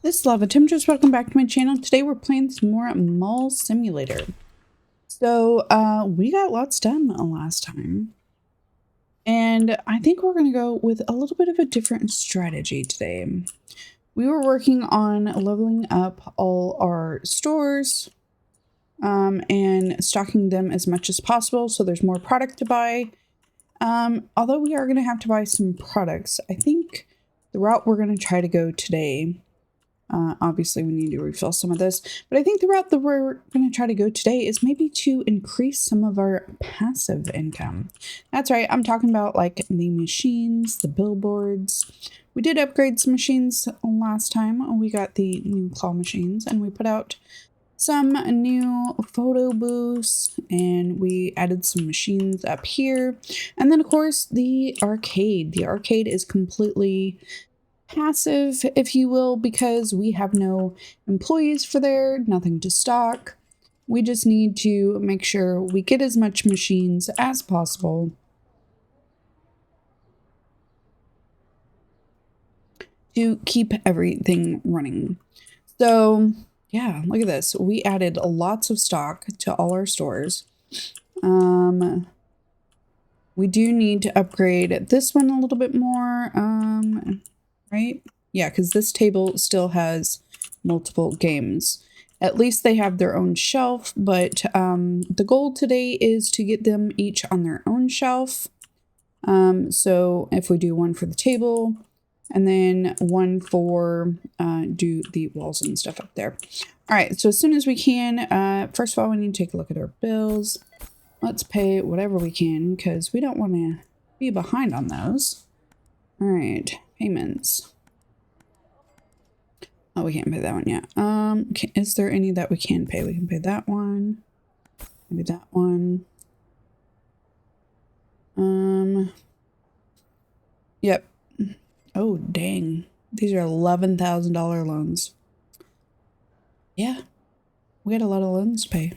This is Lava Temperatures. Welcome back to my channel. Today we're playing some more Mall Simulator. So we got lots done last time. And I think we're going to go with a little bit of a different strategy today. We were working on leveling up all our stores and stocking them as much as possible so there's more product to buy. Although we are going to have to buy some products, I think the route we're going to try to go today, obviously we need to refill some of this, but I think the route that we're going to try to go today is maybe to increase some of our passive income. That's right, I'm talking about like the machines, the billboards. We did upgrade some machines last time. We got the new claw machines and we put out some new photo booths and we added some machines up here. And then of course the arcade. The arcade is completely passive, if you will, because we have no employees for there, nothing to stock. We just need to make sure we get as much machines as possible to keep everything running. So yeah, look at this. We added lots of stock to all our stores. We do need to upgrade this one a little bit more, right? Yeah, because this table still has multiple games. At least they have their own shelf, but the goal today is to get them each on their own shelf. So if we do one for the table, and then one for do the walls and stuff up there. All right, so as soon as we can, first of all, we need to take a look at our bills. Let's pay whatever we can because we don't want to be behind on those. All right, payments. Oh, we can't pay that one yet. Is there any that we can pay? We can pay that one. Maybe that one. Yep. Oh, dang. These are $11,000 loans. Yeah, we got a lot of loans to pay.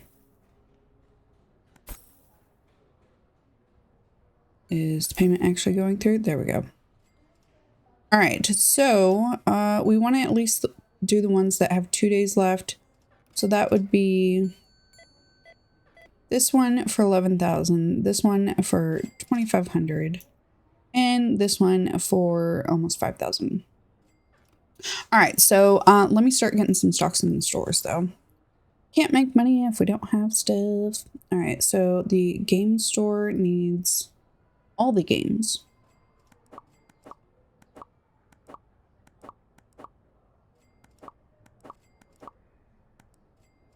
Is the payment actually going through? There we go. All right, so we want to at least do the ones that have 2 days left. So that would be this one for 11,000, this one for 2,500, and this one for almost 5,000. All right, so let me start getting some stocks in the stores though. Can't make money if we don't have stuff. All right, so the game store needs all the games.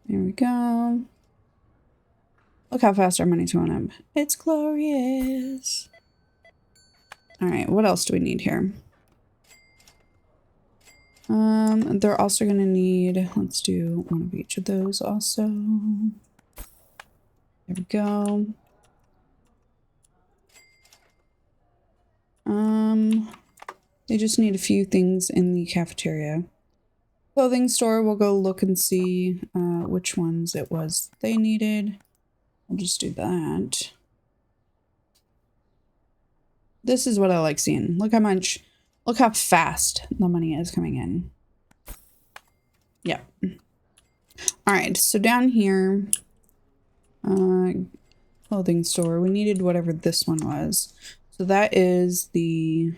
There we go. Look how fast our money's going up. It's glorious. All right, what else do we need here? They're also gonna need, let's do one of each of those also. There we go. They just need a few things in the cafeteria. Clothing store, we'll go look and see which ones it was they needed. We'll just do that. This is what I like seeing. Look how fast the money is coming in. Yeah. All right, so down here, clothing store, we needed whatever this one was. So that is the,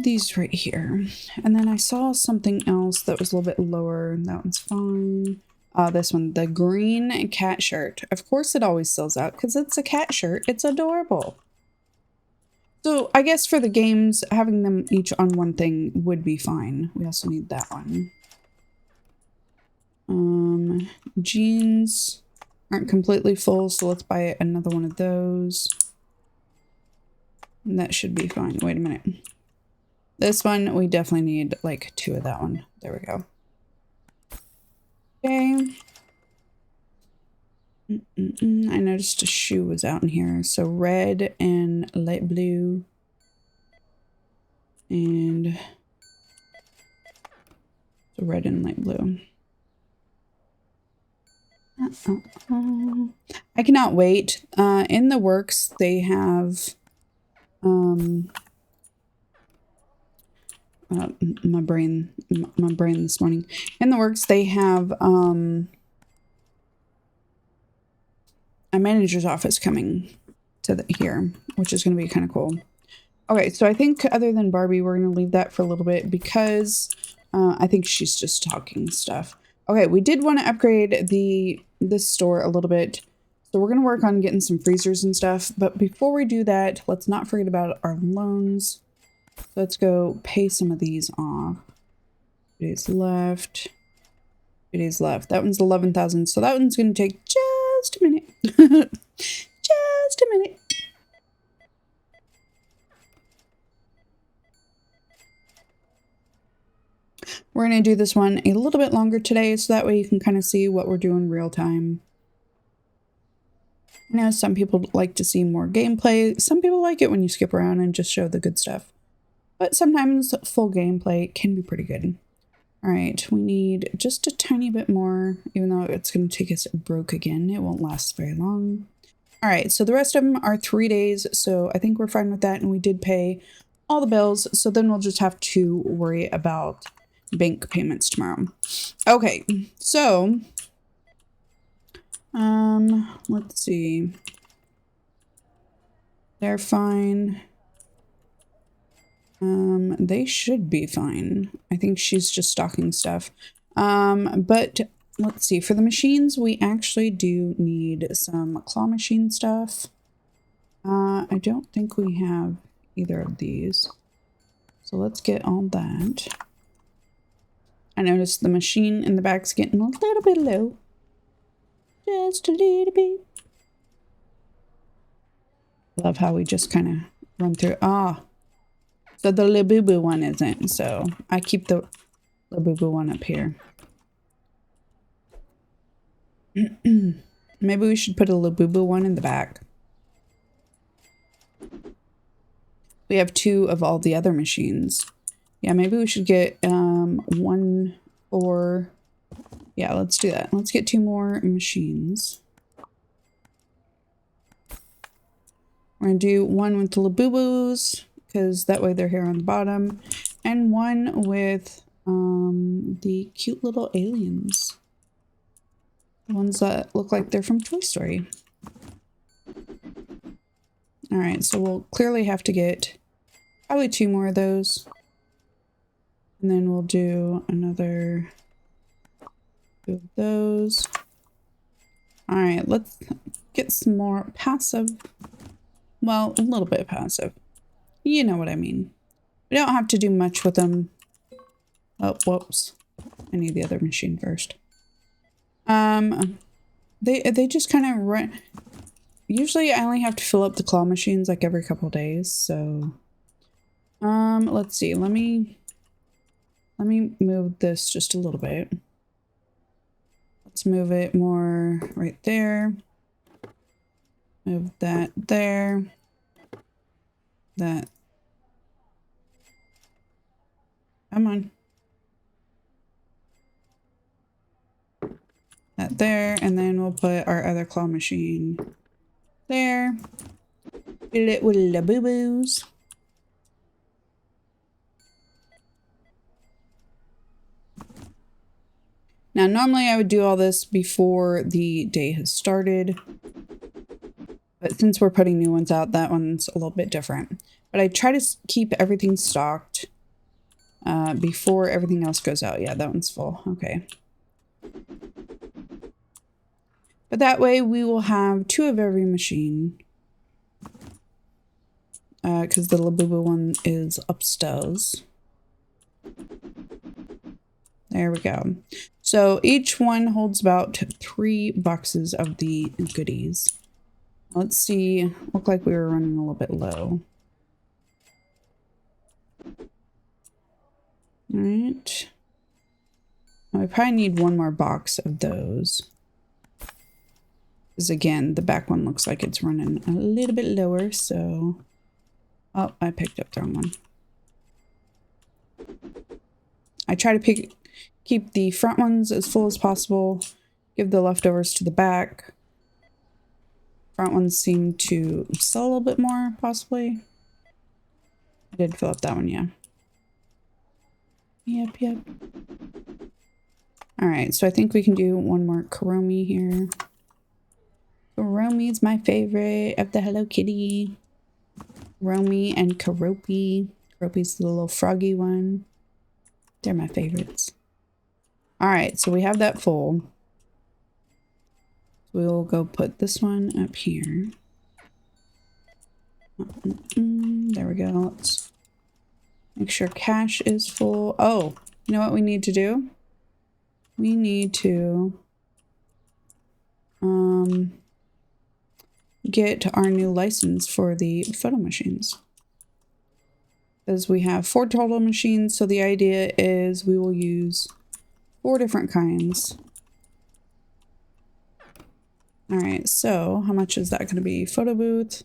these right here. And then I saw something else that was a little bit lower. That one's fine. This one, the green cat shirt. Of course it always sells out because it's a cat shirt. It's adorable. So I guess for the games, having them each on one thing would be fine. We also need that one. Jeans aren't completely full, so let's buy another one of those. And that should be fine. Wait a minute. This one, we definitely need like 2 of that one. There we go. Okay. I noticed a shoe was out in here. So red and light blue. And so red and light blue. I cannot wait. In the works, they have my brain this morning. In the works, they have a manager's office coming to here, which is going to be kind of cool. Okay, so I think other than Barbie, we're going to leave that for a little bit because I think she's just talking stuff. Okay, we did want to upgrade this store a little bit. So we're going to work on getting some freezers and stuff. But before we do that, let's not forget about our loans. Let's go pay some of these off. 2 days left. 2 days left. That one's 11,000. So that one's going to take just a minute. Just a minute. We're going to do this one a little bit longer today, so that way you can kind of see what we're doing real time. I know some people like to see more gameplay. Some people like it when you skip around and just show the good stuff. But sometimes full gameplay can be pretty good. All right, we need just a tiny bit more, even though it's going to take us broke again. It won't last very long. All right, so the rest of them are 3 days, so I think we're fine with that. And we did pay all the bills, so then we'll just have to worry about bank payments tomorrow. Okay, so let's see. They're fine. They should be fine. I think she's just stocking stuff. But let's see. For the machines, we actually do need some claw machine stuff. I don't think we have either of these. So let's get all that. I noticed the machine in the back's getting a little bit low. Just a little bit. Love how we just kind of run through. So the Labubu one isn't. So I keep the Labubu one up here. Maybe we should put a Labubu one in the back. We have 2 of all the other machines. Yeah, maybe we should get one for... Yeah, let's do that. Let's get 2 more machines. We're going to do one with the Labubus, because that way they're here on the bottom. And one with the cute little aliens. The ones that look like they're from Toy Story. Alright, so we'll clearly have to get probably 2 more of those. And then we'll do another 2 of those. Alright, let's get some more passive. Well, a little bit passive. You know what I mean. We don't have to do much with them. Oh, whoops. I need the other machine first. They just kind of run. Usually I only have to fill up the claw machines like every couple of days, so let's see. Let me move this just a little bit. Let's move it more right there. Move that there. That. Come on. That there, and then we'll put our other claw machine there. Fill it with Labubus. Now, normally I would do all this before the day has started. But since we're putting new ones out, that one's a little bit different. But I try to keep everything stocked before everything else goes out. Yeah, that one's full. Okay. But that way we will have 2 of every machine. Because the Labubu one is upstairs. There we go. So each one holds about 3 boxes of the goodies. Let's see. Looked like we were running a little bit low. All right. I probably need 1 more box of those. Because again, the back one looks like it's running a little bit lower, so... Oh, I picked up the wrong one. I try to keep the front ones as full as possible. Give the leftovers to the back. Front ones seem to sell a little bit more, possibly. I did fill up that one, yeah. Yep, yep. All right, so I think we can do one more Kuromi here. Kuromi's my favorite of the Hello Kitty. Kuromi and Karopi. Karopi's the little froggy one. They're my favorites. All right, so we have that full. We will go put this one up here. There we go. Let's make sure cache is full. Oh, you know what we need to do? We need to get our new license for the photo machines. Because we have 4 total machines, so the idea is we will use 4 different kinds. Alright, so how much is that going to be? Photo booth,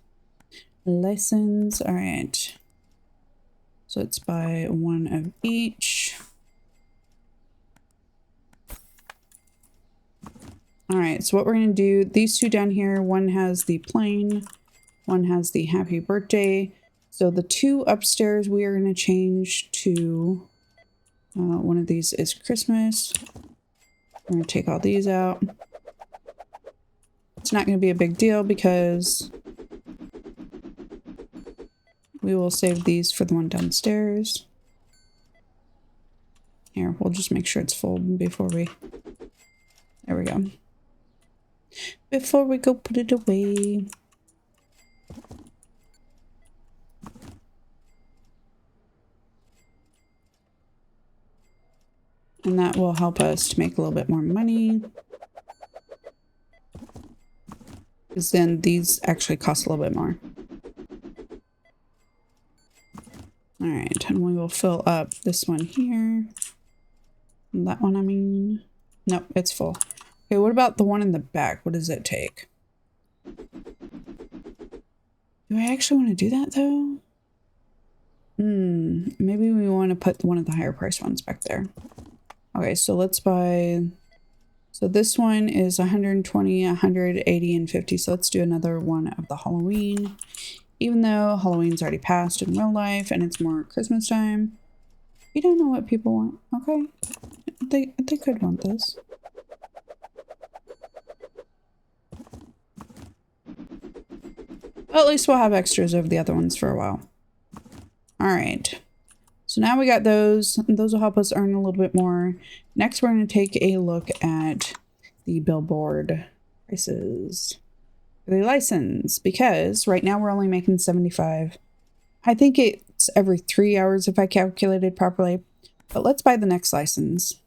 license, alright. So it's buy 1 of each. Alright, so what we're going to do, these 2 down here, one has the plain, one has the happy birthday. So the 2 upstairs we are going to change to, one of these is Christmas. We're going to take all these out. It's not going to be a big deal because we will save these for the one downstairs. Here, we'll just make sure it's full before we... There we go. Before we go put it away. And that will help us to make a little bit more money. Because then these actually cost a little bit more. Alright, and we will fill up this one here. That one, I mean... Nope, it's full. Okay, what about the one in the back? What does it take? Do I actually want to do that, though? Maybe we want to put one of the higher price ones back there. Okay, so let's buy... So this one is 120, 180, and 50. So let's do another one of the Halloween. Even though Halloween's already passed in real life and it's more Christmas time. You don't know what people want. Okay. They could want this. Well, at least we'll have extras of the other ones for a while. Alright. So now we got those. Those will help us earn a little bit more. Next, we're going to take a look at the billboard prices for the license, because right now we're only making 75. I think it's every 3 hours if I calculated properly. But let's buy the next license.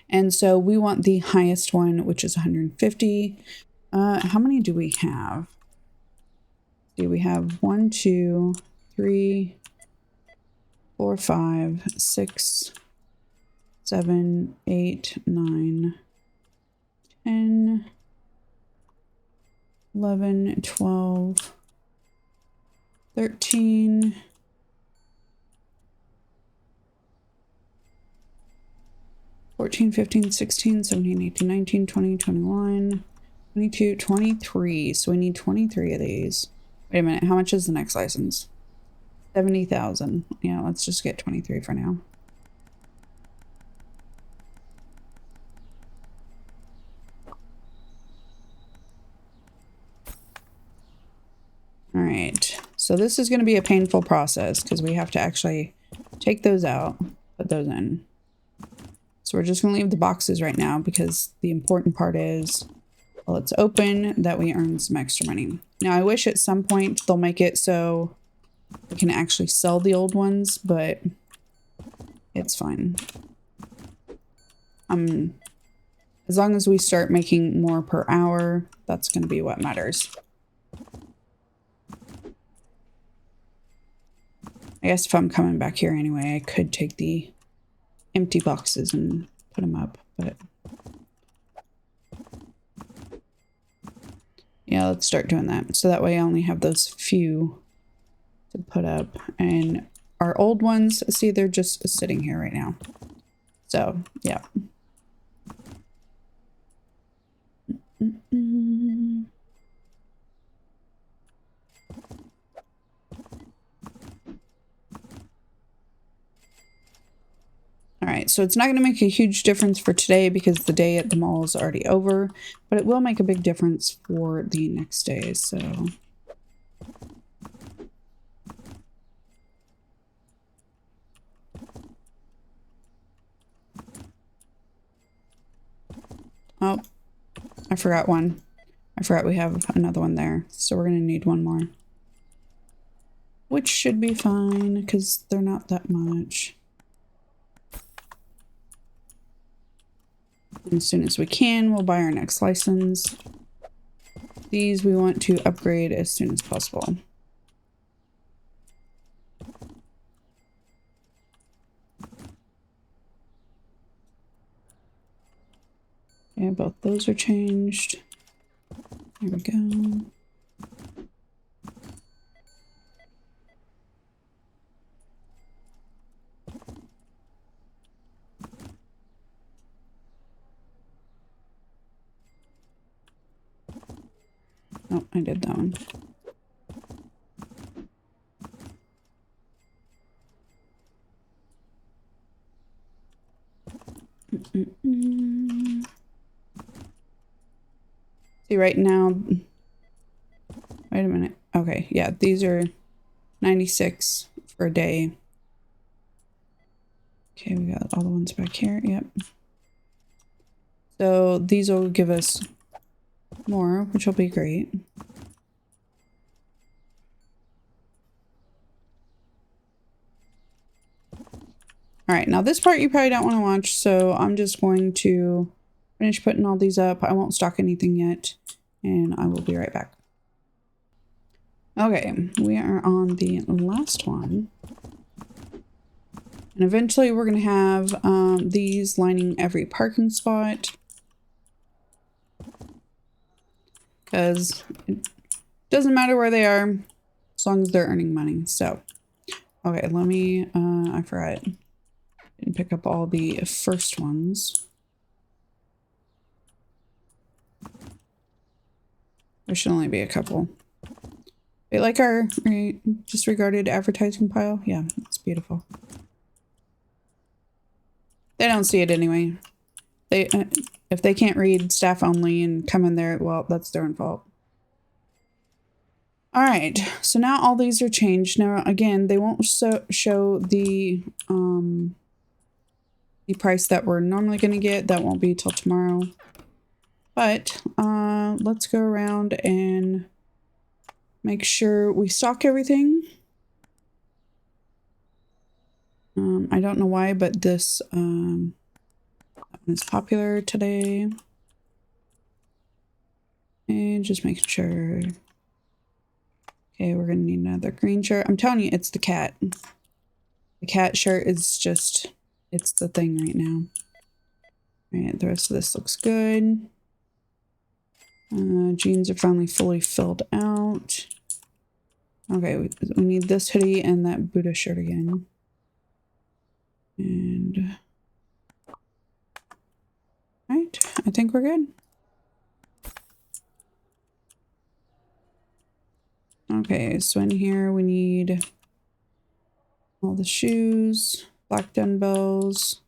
And so we want the highest one, which is 150. How many do we have? Do we have 1, 2, 3, 4, 5, 6, 7, 8, 9, 10, 11, 12, 13, 14, 15, 16, 17, 18, 19, 20, 21, 22, 23. So we need 23 of these. Wait a minute. How much is the next license? 70,000. Yeah, let's just get 23 for now. All right. So this is going to be a painful process because we have to actually take those out, put those in. So we're just going to leave the boxes right now because the important part is, well, it's open, that we earn some extra money. Now, I wish at some point they'll make it so we can actually sell the old ones, but it's fine. As long as we start making more per hour, that's going to be what matters. I guess if I'm coming back here anyway, I could take the empty boxes and put them up, but yeah, let's start doing that. So that way I only have those few to put up, and our old ones, see, they're just sitting here right now. So yeah. right, so it's not going to make a huge difference for today because the day at the mall is already over, but it will make a big difference for the next day, so... Oh, I forgot one. I forgot we have another one there, so we're going to need one more. Which should be fine, because they're not that much. And as soon as we can, we'll buy our next license. These we want to upgrade as soon as possible. Yeah, both those are changed. There we go. Oh, I did that one. See, right now... Wait a minute. Okay, yeah, these are 96 for a day. Okay, we got all the ones back here. Yep. So these will give us more, which will be great. All right, now this part you probably don't want to watch, so I'm just going to finish putting all these up. I won't stock anything yet, and I will be right back. Okay, we are on the last one. And eventually we're going to have these lining every parking spot. Because it doesn't matter where they are, as long as they're earning money. So, okay, let me, I forgot. Didn't pick up all the first ones. There should only be a couple. They like our disregarded advertising pile? Yeah, it's beautiful. They don't see it anyway. They, if they can't read staff only and come in there, well, that's their own fault. All right, so now all these are changed. Now, again, they won't show the price that we're normally going to get. That won't be till tomorrow. But let's go around and make sure we stock everything. I don't know why, but this that one is popular today. And just making sure. Okay, we're gonna need another green shirt. I'm telling you, it's the cat. The cat shirt is just, it's the thing right now. All right, the rest of this looks good. Jeans are finally fully filled out. Okay, we need this hoodie and that Buddha shirt again. And all right, I think we're good. Okay, so in here we need all the shoes, black dumbbells,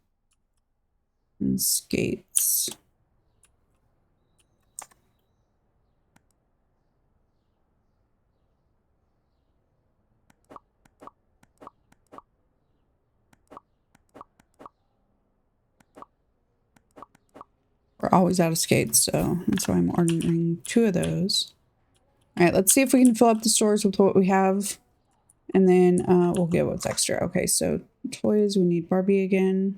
and skates. We're always out of skates, so that's why I'm ordering 2 of those. All right, let's see if we can fill up the stores with what we have, and then we'll get what's extra. Okay, so toys, we need Barbie again.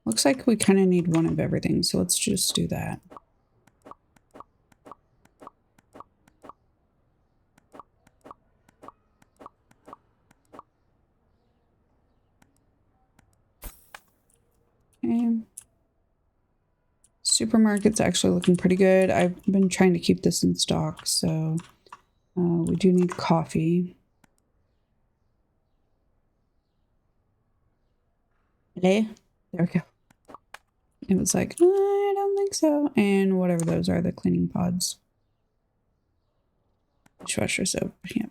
Looks like we kind of need one of everything, so let's just do that. Okay. Supermarket's actually looking pretty good. I've been trying to keep this in stock, so we do need coffee. Hello? There we go. It was like, I don't think so. And whatever those are, the cleaning pods. Dishwasher soap, yeah.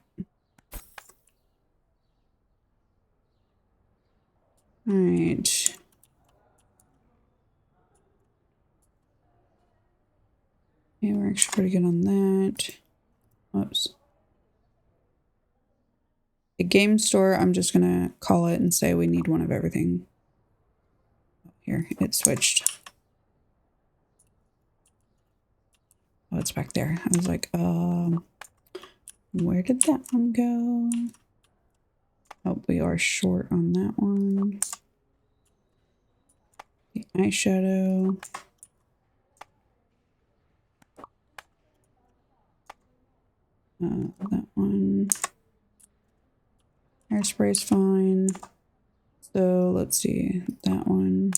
actually pretty good on that. Whoops. A game store, I'm just gonna call it and say we need one of everything. Here, it switched. Oh, it's back there. I was like, where did that one go? Oh, we are short on that one. The eyeshadow. That one. Hairspray is fine. So let's see, that one.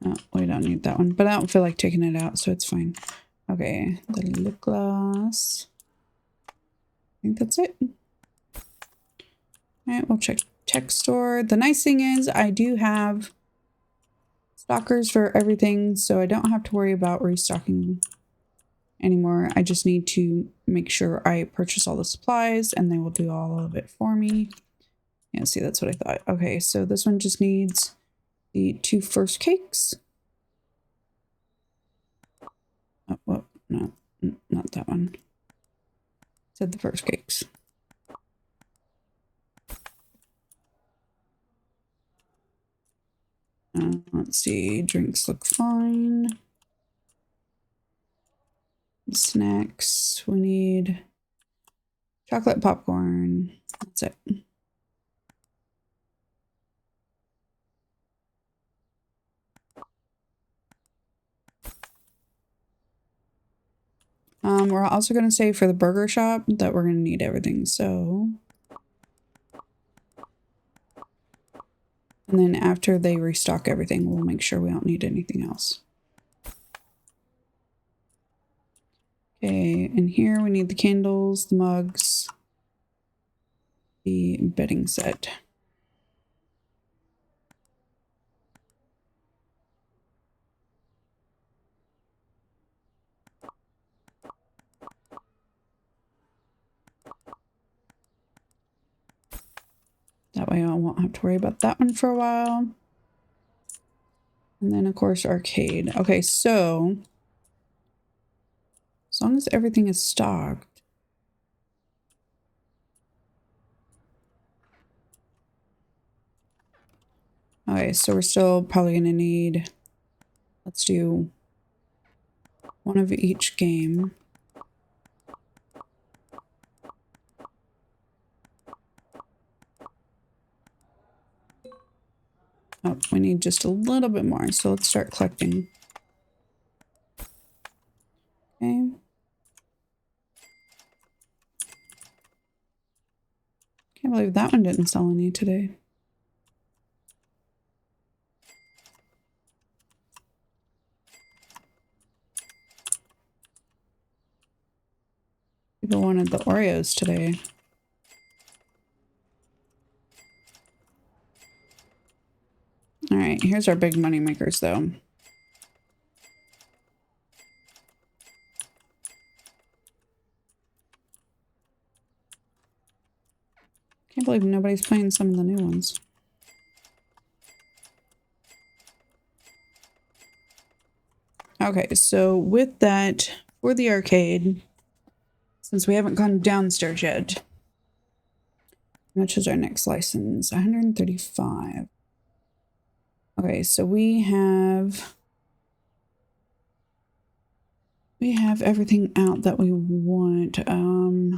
Oh, we don't need that one, but I don't feel like taking it out, so it's fine. Okay, the lip gloss. I think that's it. All right, we'll check tech store. The nice thing is I do have stockers for everything, so I don't have to worry about restocking anymore. I just need to make sure I purchase all the supplies and they will do all of it for me. Yeah, see, that's what I thought. Okay, so this one just needs the 2 first cakes. Oh, well, no, not that one. Said the first cakes. Let's see, drinks look fine. Snacks, we need chocolate popcorn. That's it. We're also going to say for the burger shop that we're going to need everything, so. And then after they restock everything, we'll make sure we don't need anything else. Okay, and here we need the candles, the mugs, the bedding set. That way I won't have to worry about that one for a while. And then, of course, arcade. Okay, so as long as everything is stocked. Okay, so we're still probably going to need, let's do one of each game. Oh, we need just a little bit more, so let's start collecting. Okay. Can't believe that one didn't sell any today. People wanted the Oreos today. All right, here's our big money makers, though. Can't believe nobody's playing some of the new ones. Okay, so with that, for the arcade, since we haven't gone downstairs yet, how much is our next license? 135. Okay, so we have everything out that we want.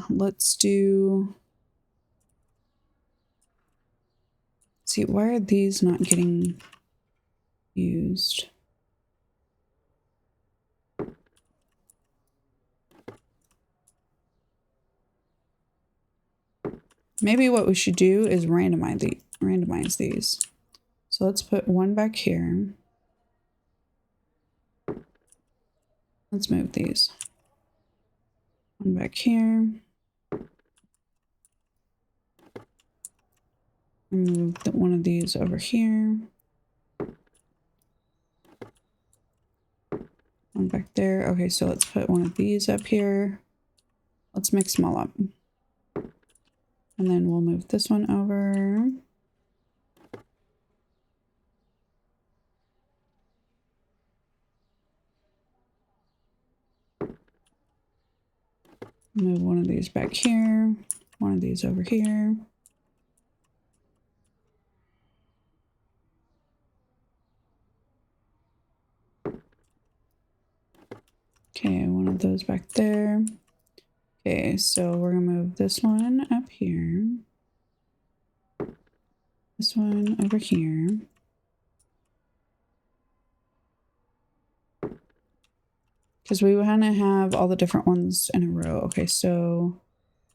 Let's do. See, why are these not getting used? Maybe what we should do is randomize these. So let's put one back here. Let's move these. One back here. Move one of these over here. One back there. Okay, so let's put one of these up here. Let's mix them all up. And then we'll move this one over. Move one of these back here. One of these over here. Okay, one of those back there. Okay, so we're gonna move this one up here. This one over here. Because we want to have all the different ones in a row. Okay, so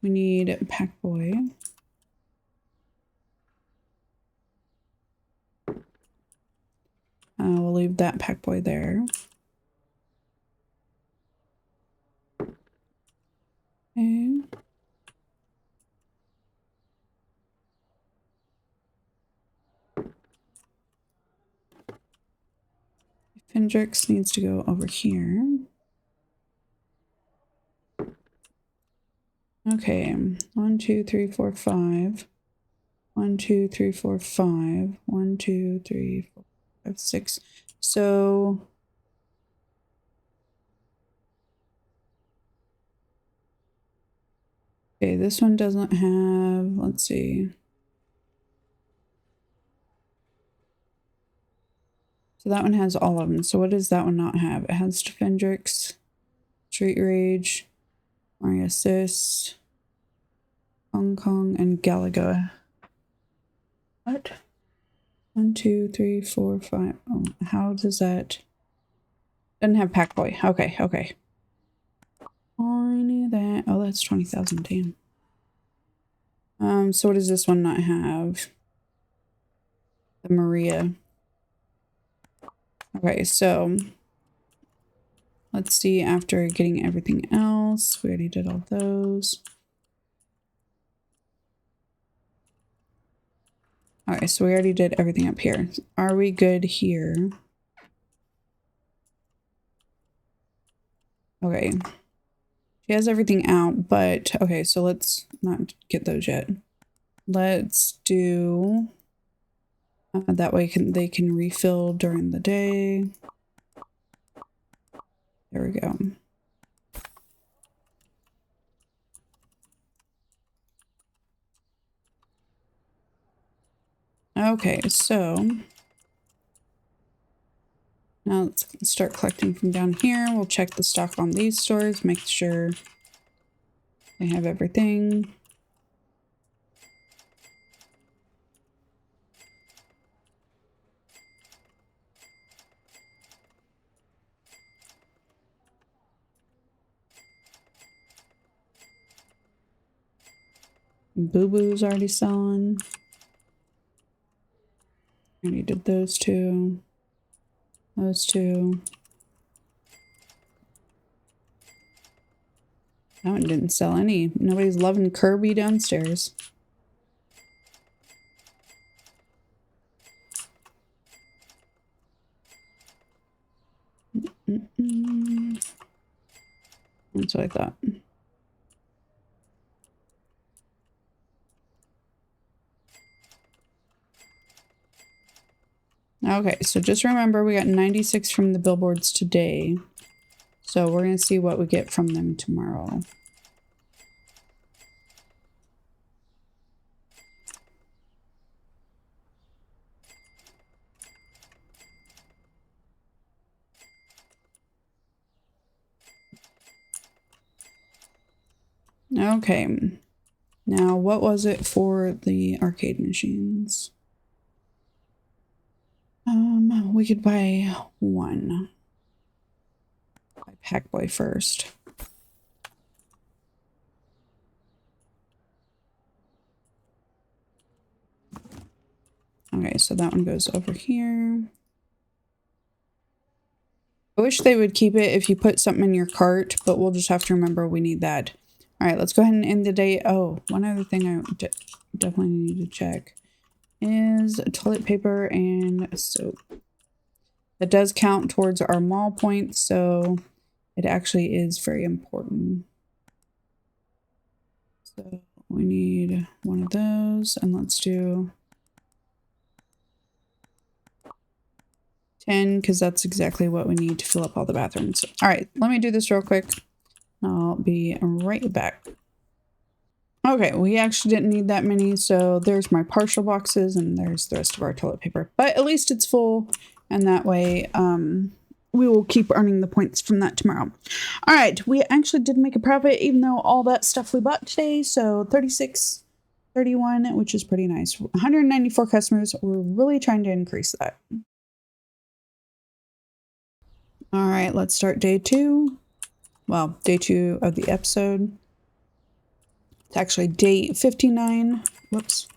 we need Pack Boy. We'll leave that Pack Boy there. Okay. Fendrix needs to go over here. Okay, 1, 2, 3, 4, 5. 1, 2, 3, 4, 5. 1, 2, 3, 4, 5, 6. So okay, this one doesn't have, let's see. So that one has all of them. So what does that one not have? It has Fendrix, Street Rage, Mario Assist, Hong Kong, and Galaga. What? 1, 2, 3, 4, 5. Oh, how does that? Doesn't have Pack Boy. Okay, okay. I knew that. Oh, that's 20,000. Damn. So what does this one not have? The Maria. Okay, so let's see after getting everything else. We already did all those. Okay, so we already did everything up here. Are we good here? Okay. She has everything out, but okay, so let's not get those yet. Let's do that way they can refill during the day. There we go. Okay, so now let's start collecting from down here. We'll check the stock on these stores, make sure they have everything. Boo Boo's already selling. Already did those two. Those two. That one didn't sell any. Nobody's loving Kirby downstairs. That's what I thought. Okay, so just remember we got 96 from the billboards today. So we're going to see what we get from them tomorrow. Okay. Now, what was it for the arcade machines? We could buy one. Buy Pack Boy first. Okay, so that one goes over here. I wish they would keep it if you put something in your cart, but we'll just have to remember we need that. All right, let's go ahead and end the day. Oh, one other thing I definitely need to check is toilet paper and soap. That does count towards our mall points, so it actually is very important. So we need one of those, and let's do 10 because that's exactly what we need to fill up all the bathrooms. All right, let me do this real quick. I'll be right back. Okay, we actually didn't need that many, so there's my partial boxes and there's the rest of our toilet paper. But at least it's full, and that way we will keep earning the points from that tomorrow. All right, we actually did make a profit, even though all that stuff we bought today. So 36, 31, which is pretty nice. 194 customers. We're really trying to increase that. All right, let's start day 2. Well, day 2 of the episode. It's actually day 59. Whoops.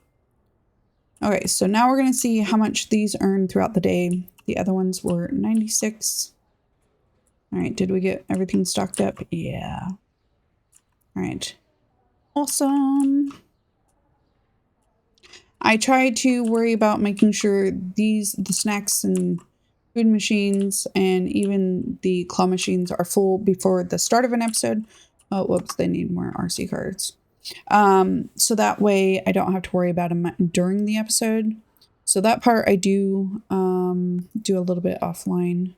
Okay, so now we're going to see how much these earn throughout the day. The other ones were 96. All right, did we get everything stocked up? Yeah. All right. Awesome. I try to worry about making sure the snacks and food machines and even the claw machines are full before the start of an episode. Oh, whoops, they need more RC cards. So that way I don't have to worry about them during the episode. So that part I do do a little bit offline.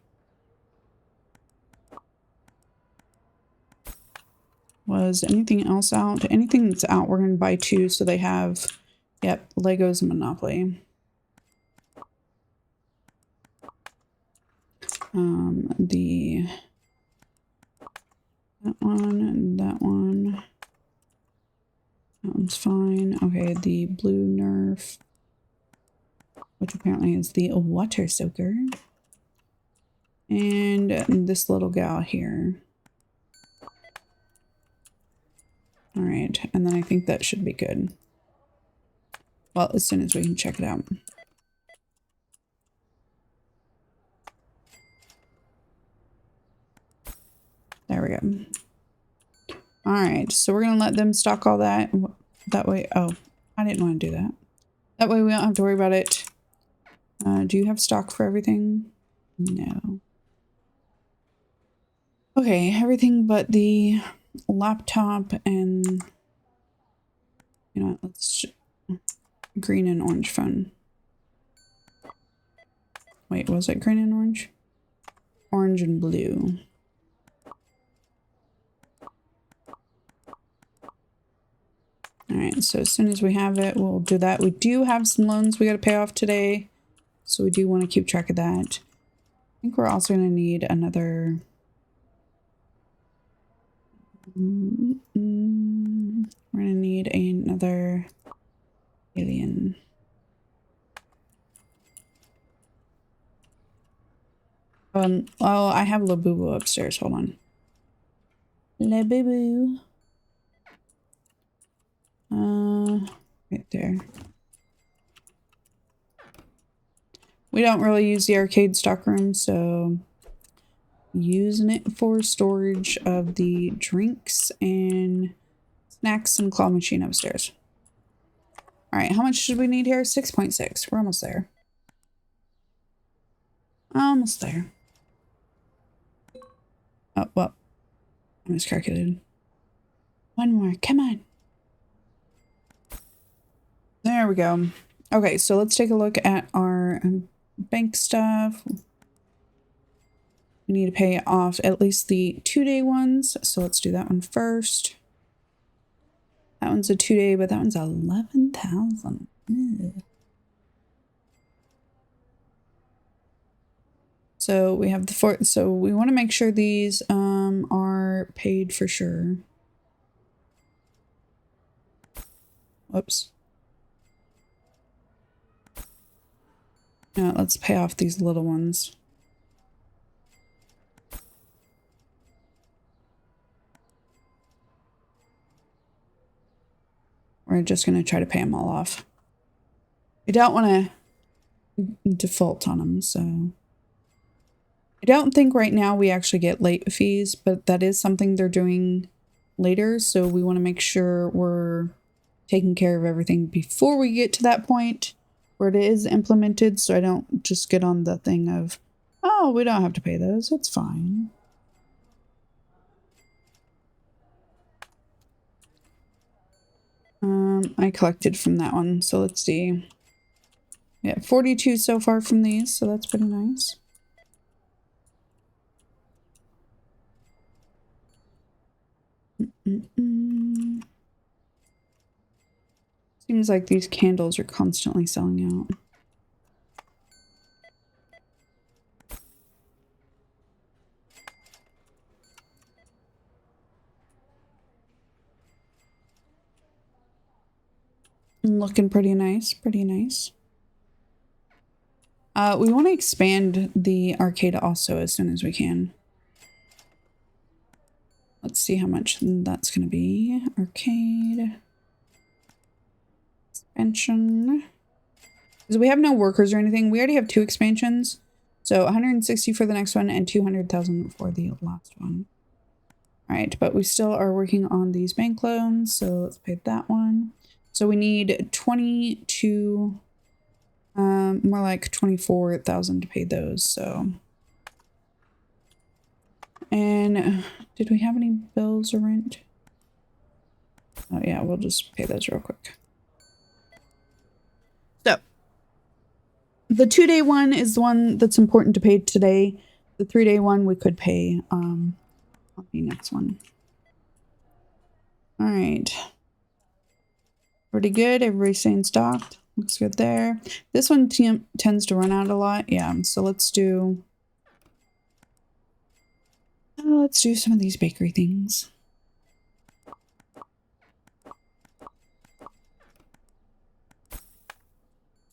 Was anything else out? Anything that's out, we're going to buy 2 so they have, yep, Legos and Monopoly. That one and that one. That one's fine. Okay, the blue Nerf, which apparently is the water soaker. And this little gal here. All right, and then I think that should be good. Well, as soon as we can check it out. There we go. All right, so we're gonna let them stock all that. That way, oh, I didn't want to do that. That way we don't have to worry about it. Do you have stock for everything? No. Okay, everything but the laptop and, you know, let's green and orange phone. Wait, was it green and orange? Orange and blue. All right, so as soon as we have it, we'll do that. We do have some loans we got to pay off today, so we do want to keep track of that. I think we're also going to need another... we're going to need another alien. Oh, I have Labubu upstairs. Hold on. Labubu. Right there. We don't really use the arcade stockroom, so using it for storage of the drinks and snacks and claw machine upstairs. All right, how much should we need here? 6.6. We're almost there. Almost there. Oh, well, I miscalculated. One more, come on. There we go. Okay, so let's take a look at our bank stuff. We need to pay off at least the 2-day ones, so let's do that one first. That one's a 2-day, but that one's 11,000. So we have the so we want to make sure these are paid for sure. Whoops. Now let's pay off these little ones. We're just going to try to pay them all off. We don't want to default on them, so... I don't think right now we actually get late fees, but that is something they're doing later, so we want to make sure we're taking care of everything before we get to that point where it is implemented, so I don't just get on the thing of, oh, we don't have to pay those, it's fine. I collected from that one, so let's see. Yeah, 42 so far from these, so that's pretty nice. Seems like these candles are constantly selling out. Looking pretty nice, pretty nice. We want to expand the arcade also as soon as we can. Let's see how much that's going to be. Arcade. Expansion. Because we have no workers or anything. We already have 2 expansions. So 160 for the next one and 200,000 for the last one. All right, but we still are working on these bank loans. So let's pay that one. So we need 22, more like 24,000 to pay those. So, and did we have any bills or rent? Oh yeah, we'll just pay those real quick. So the 2-day one is the one that's important to pay today. The 3-day one we could pay on the next one. All right. Pretty good. Everybody's staying stocked. Looks good there. This one tends to run out a lot. Yeah, so let's do some of these bakery things.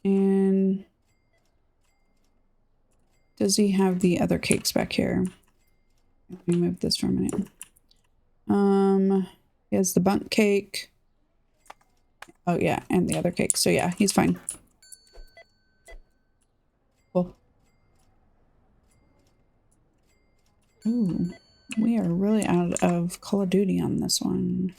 And does he have the other cakes back here? Let me move this for a minute. He has the bundt cake. Oh yeah, and the other cake. So yeah, he's fine. Cool. Ooh, we are really out of Call of Duty on this one.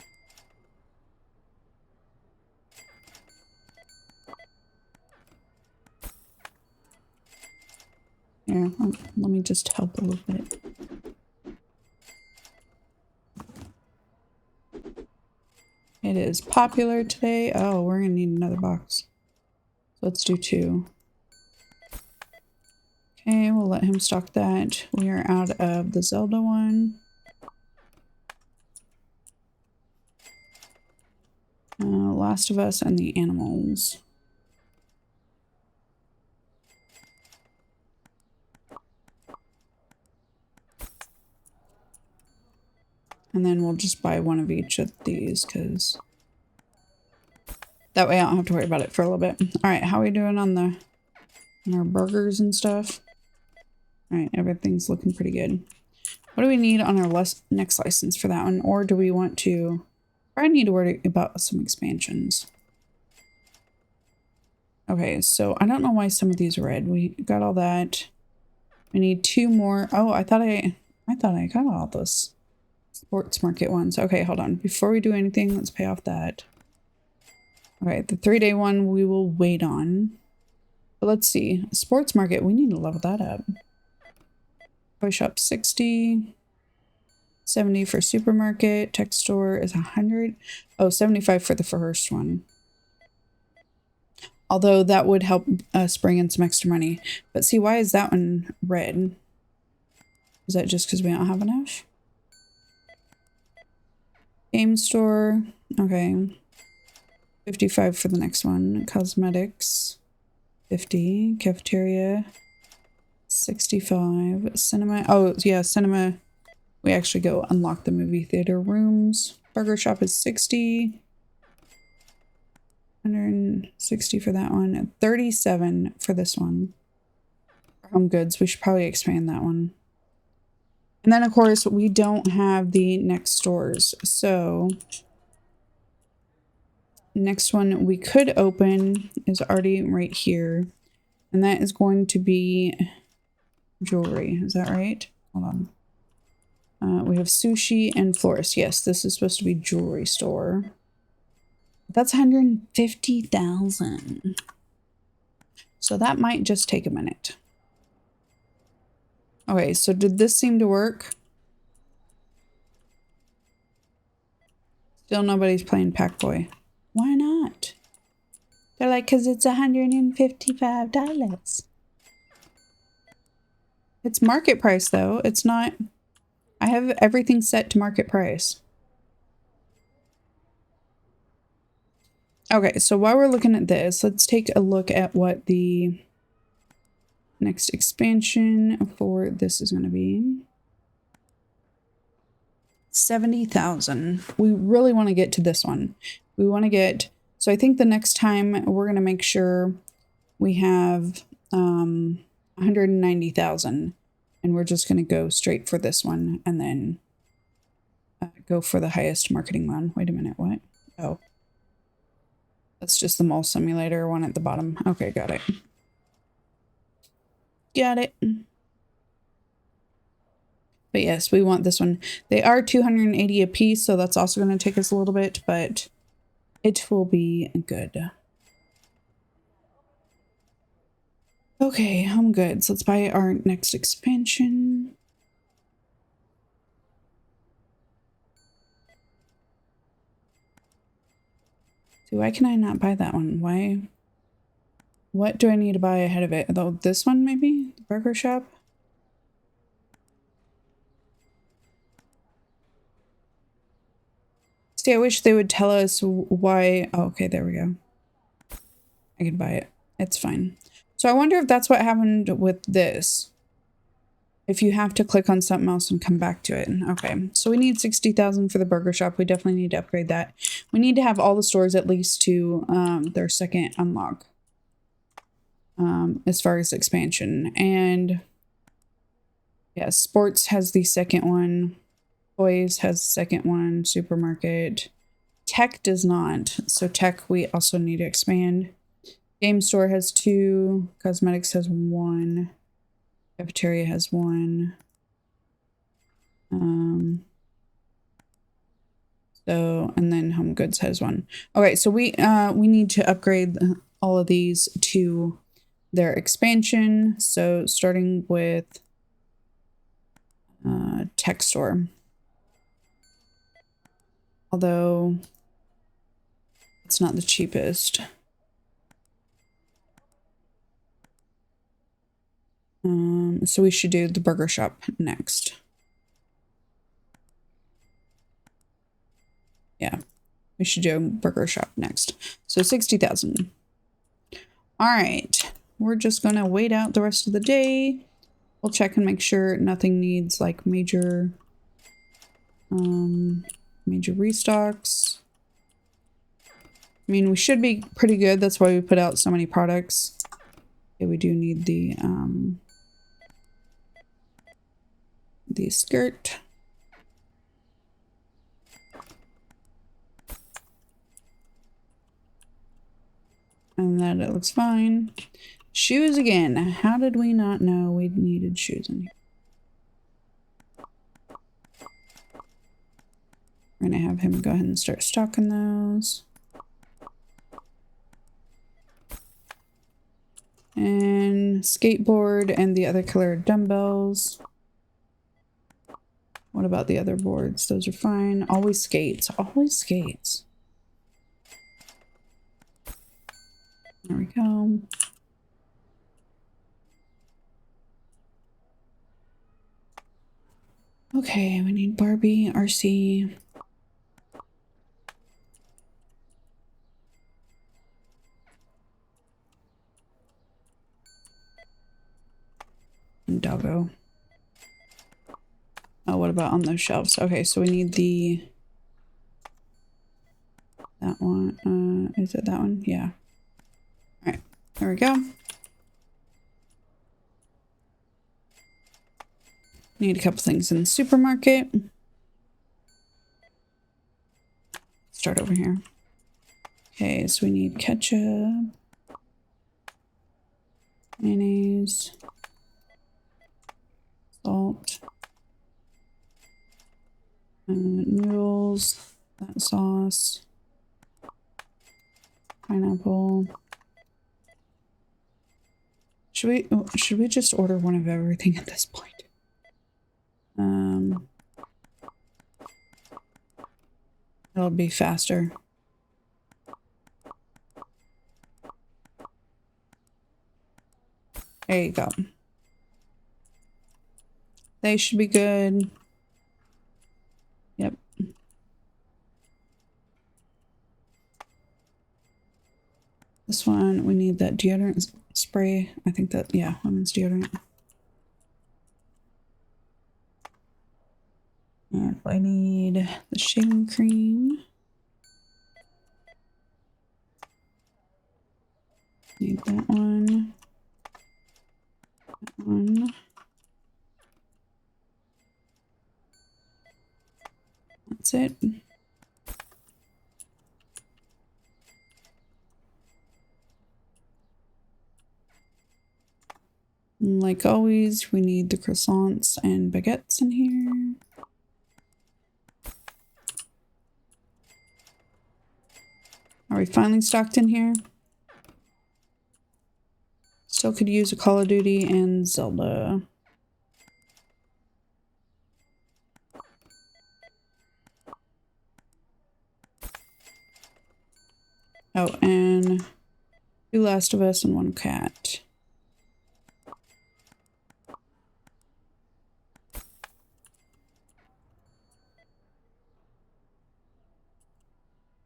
Here, let me just help a little bit. It is popular today. Oh, we're gonna need another box. So let's do 2. Okay, we'll let him stock that. We are out of the Zelda one. Last of Us and the animals. And then we'll just buy one of each of these because that way I don't have to worry about it for a little bit. All right, how are we doing on our burgers and stuff? All right, everything's looking pretty good. What do we need on our next license for that one? Or do we want to... I need to worry about some expansions. Okay, so I don't know why some of these are red. We got all that. We need 2 more. Oh, I thought I got all those sports market ones. Okay, hold on. Before we do anything, let's pay off that. Okay, the 3-day one we will wait on. But let's see. Sports market, we need to level that up. Toy shop 60. 70 for supermarket. Tech store is 100. Oh, 75 for the first one. Although that would help us bring in some extra money. But see, why is that one red? Is that just because we don't have enough? Game store. Okay. 55 for the next one. Cosmetics. 50. Cafeteria. 65. Cinema. Oh, yeah, cinema. We actually go unlock the movie theater rooms. Burger shop is 60. 160 for that one. And 37 for this one. Home goods. We should probably expand that one. And then, of course, we don't have the next stores. So, next one we could open is already right here. And that is going to be jewelry. Is that right? Hold on. We have sushi and florist. Yes, this is supposed to be jewelry store. That's 150,000. So that might just take a minute. Okay, so did this seem to work? Still nobody's playing Pac-Boy. Why not? They're like, because it's $155. It's market price, though. It's not... I have everything set to market price. Okay, so while we're looking at this, let's take a look at what the next expansion for this is going to be. 70,000. We really want to get to this one. We want to get, so I think the next time we're going to make sure we have 190,000, and we're just going to go straight for this one and then go for the highest marketing one. Wait a minute, what? Oh, that's just the mall simulator one at the bottom. Okay, got it. Got it. But yes, we want this one. They are 280 a piece, so that's also going to take us a little bit, but it will be good. Okay, home goods. Let's buy our next expansion. See, why can I not buy that one? Why? What do I need to buy ahead of it? Though this one, maybe? The burger shop? See, I wish they would tell us why. Oh, okay, there we go. I can buy it. It's fine. So I wonder if that's what happened with this. If you have to click on something else and come back to it. Okay, so we need 60,000 for the burger shop. We definitely need to upgrade that. We need to have all the stores at least to their second unlock. As far as expansion. And yeah, sports has the second one. Toys has the second one. Supermarket. Tech does not. So tech we also need to expand. Game store has 2. Cosmetics has 1. Cafeteria has 1. So, and then home goods has 1. Okay, so we need to upgrade all of these to their expansion. So starting with tech store. Although it's not the cheapest. So we should do the burger shop next. Yeah, we should do burger shop next. So 60,000. All right, we're just gonna wait out the rest of the day. We'll check and make sure nothing needs like major restocks. I mean, we should be pretty good. That's why we put out so many products. Okay, we do need the skirt. And that it looks fine. Shoes again. How did we not know we needed shoes in here? We're gonna have him go ahead and start stocking those. And skateboard and the other color dumbbells. What about the other boards? Those are fine. Always skates. Always skates. There we go. Okay, we need Barbie, RC. And Doggo. Oh, what about on those shelves? Okay, so we need that one. Is it that one? Yeah. All right, there we go. Need a couple things in the supermarket. Start over here. Okay, so we need ketchup, mayonnaise, salt, noodles, that sauce, pineapple. Should we just order one of everything at this point? It'll be faster. There you go. They should be good. Yep. This one, we need that deodorant spray. I think that, yeah, women's deodorant. And I need the shaving cream. Need that one. That one. That's it. Like always, we need the croissants and baguettes in here. Are we finally stocked in here? Still could use a Call of Duty and Zelda. Oh, and 2 Last of Us and 1 cat.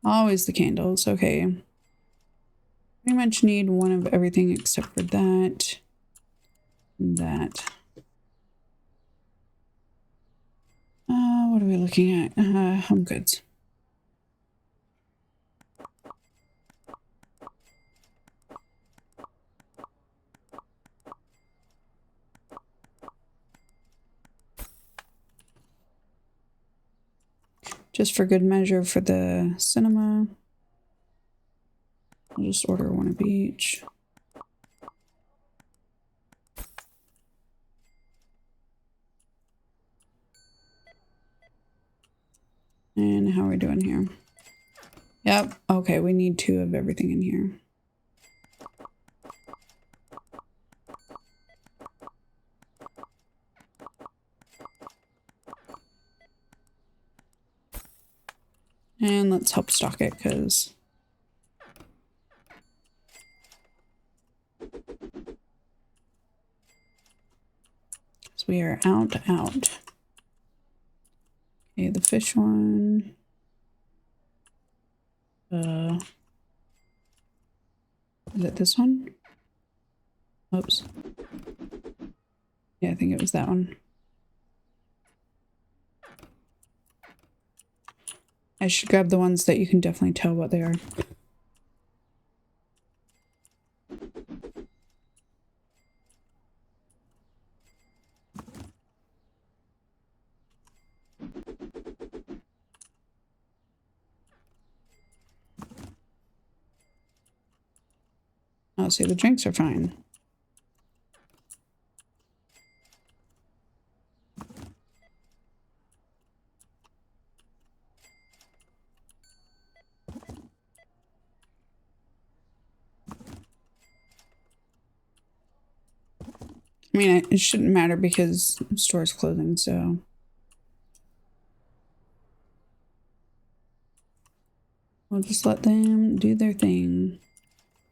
Always the candles. Okay. Pretty much need one of everything except for that. And that. What are we looking at? Home goods. Just for good measure for the cinema. I'll just order 1 of each. And how are we doing here? Yep. Okay, we need 2 of everything in here. And let's help stock it because we are out. Okay, the fish one. Is it this one? Oops. Yeah, I think it was that one. I should grab the ones that you can definitely tell what they are. Oh, see, the drinks are fine. I mean, it shouldn't matter because the store's closing, so. We'll just let them do their thing.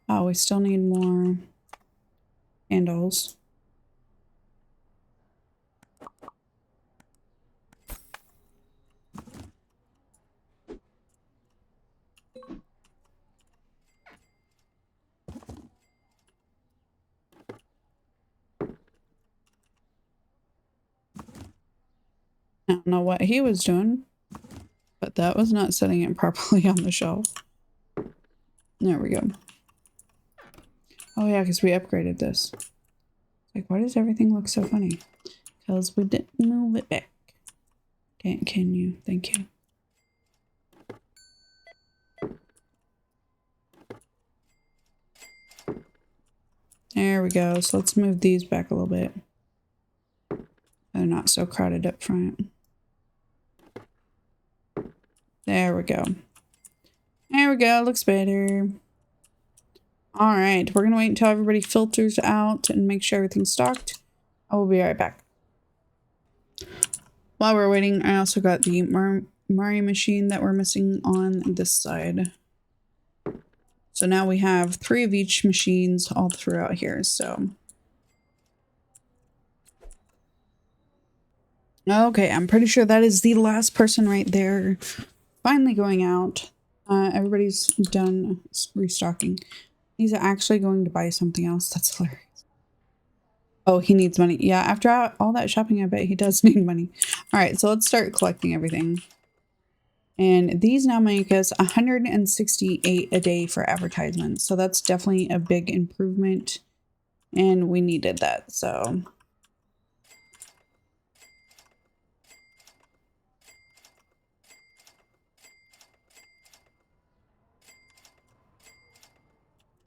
Oh, we still need more candles. I don't know what he was doing, but that was not setting it properly on the shelf. There we go. Oh yeah, because we upgraded this. Like, why does everything look so funny? Because we didn't move it back. Can you? Thank you. There we go. So let's move these back a little bit. They're not so crowded up front. There we go. There we go. Looks better. All right. We're going to wait until everybody filters out and make sure everything's stocked. I will be right back. While we're waiting, I also got the Mari machine that we're missing on this side. So now we have 3 of each machines all throughout here. So. Okay. I'm pretty sure that is the last person right there. Finally going out. Everybody's done restocking. He's actually going to buy something else. That's hilarious. Oh, he needs money. Yeah, after all that shopping, I bet he does need money. All right, so let's start collecting everything. And these now make us 168 a day for advertisements. So that's definitely a big improvement. And we needed that, so.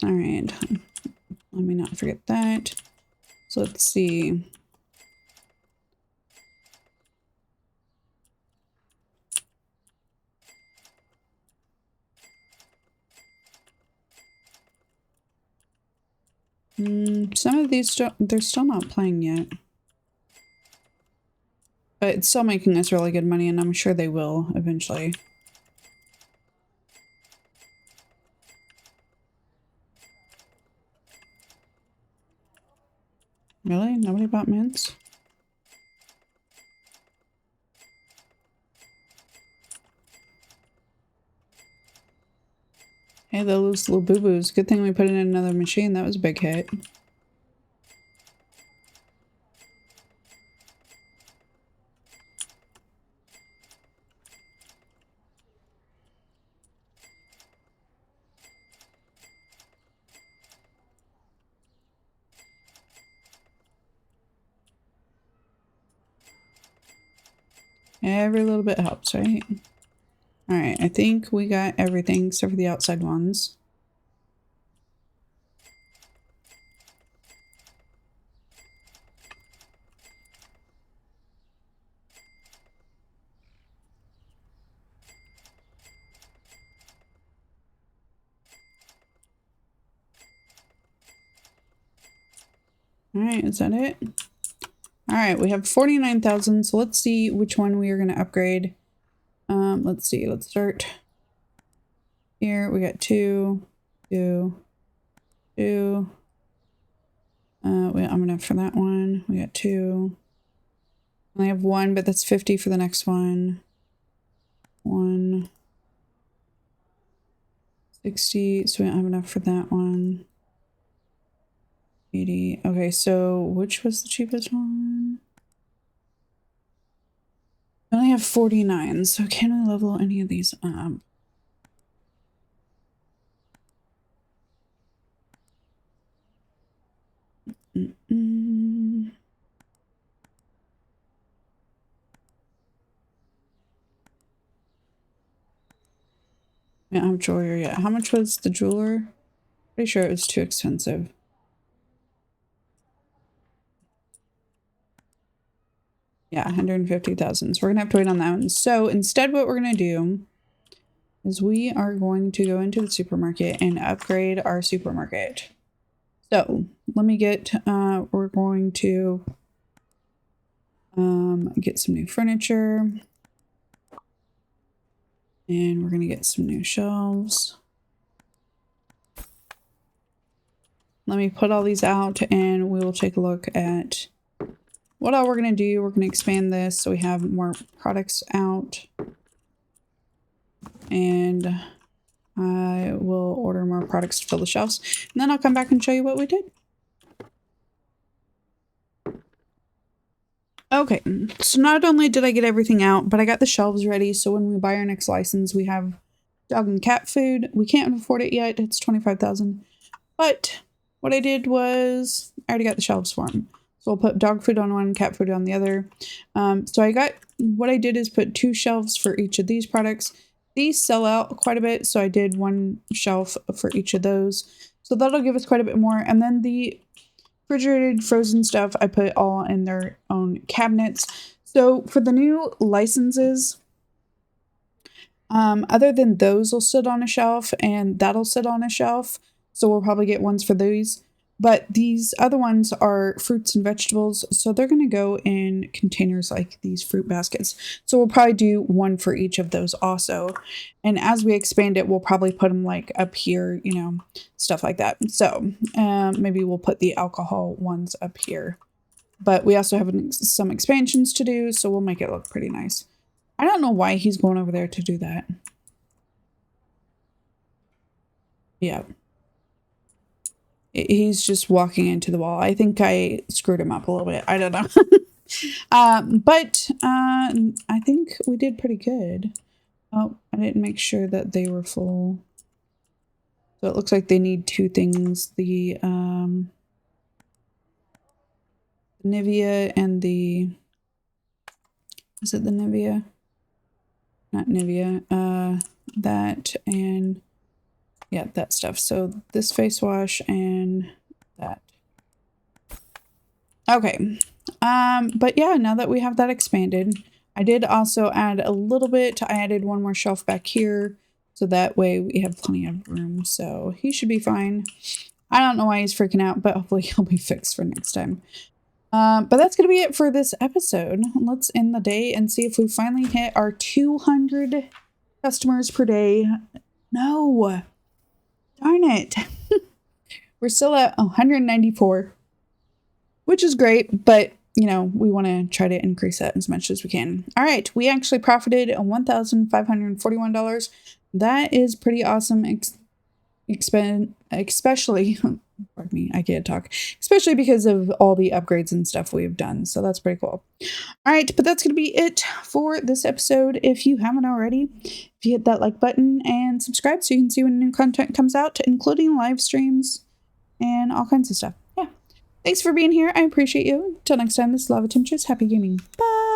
All right, let me not forget that. So let's see. Some of these, they're still not playing yet. But it's still making us really good money, and I'm sure they will eventually. Really? Nobody bought mints? Hey, those little boo-boos. Good thing we put in another machine. That was a big hit. Every little bit helps, right? All right, I think we got everything except for the outside ones. All right, is that it? All right, we have 49,000. So let's see which one we are going to upgrade. Let's see. Let's start here. We got two. We I'm enough for that one. We got two. I have one, but that's 50 for the next one. 160. So we don't have enough for that one. 80. Okay, so which was the cheapest one? I only have 49, so can I level any of these up? I don't have jewelry yet. How much was the jeweler? Pretty sure it was too expensive. Yeah, 150,000. So we're gonna have to wait on that one. So instead, what we're gonna do is we are going to go into the supermarket and upgrade our supermarket. So let me get, we're going to get some new furniture. And we're going to get some new shelves. Let me put all these out and we will take a look at what all we're going to do. We're going to expand this so we have more products out. And I will order more products to fill the shelves. And then I'll come back and show you what we did. Okay, so not only did I get everything out, but I got the shelves ready. So when we buy our next license, we have dog and cat food. We can't afford it yet. It's 25,000. But what I did was I already got the shelves for them. So I'll put dog food on one, cat food on the other. So what I did is put 2 shelves for each of these products. These sell out quite a bit. So I did 1 shelf for each of those. So that'll give us quite a bit more. And then the refrigerated frozen stuff, I put all in their own cabinets. So for the new licenses, other than those will sit on a shelf and that'll sit on a shelf. So we'll probably get ones for these. But these other ones are fruits and vegetables. So they're going to go in containers like these fruit baskets. So we'll probably do 1 for each of those also. And as we expand it, we'll probably put them like up here, you know, stuff like that. So maybe we'll put the alcohol ones up here. But we also have some expansions to do. So we'll make it look pretty nice. I don't know why he's going over there to do that. Yeah. He's just walking into the wall. I think I screwed him up a little bit. I don't know. But I think we did pretty good. Oh, I didn't make sure that they were full. So it looks like they need two things. The Nivea and the... Is it the Nivea? Not Nivea. That and... Yeah, that stuff. So this face wash and that. Okay. But yeah, now that we have that expanded, I did also add a little bit. I added one more shelf back here, so that way we have plenty of room. So he should be fine. I don't know why he's freaking out, but hopefully he'll be fixed for next time. But that's going to be it for this episode. Let's end the day and see if we finally hit our 200 customers per day. No. Darn it. We're still at 194, which is great, but you know, we want to try to increase that as much as we can. All right, we actually profited $1,541. That is pretty awesome, especially, pardon me, I can't talk, especially because of all the upgrades and stuff we've done. So that's pretty cool. All right, but that's going to be it for this episode. If you haven't already, if you hit that like button and subscribe so you can see when new content comes out, including live streams and all kinds of stuff. Yeah. Thanks for being here. I appreciate you. Until next time, this is Lava Temptress. Happy gaming. Bye.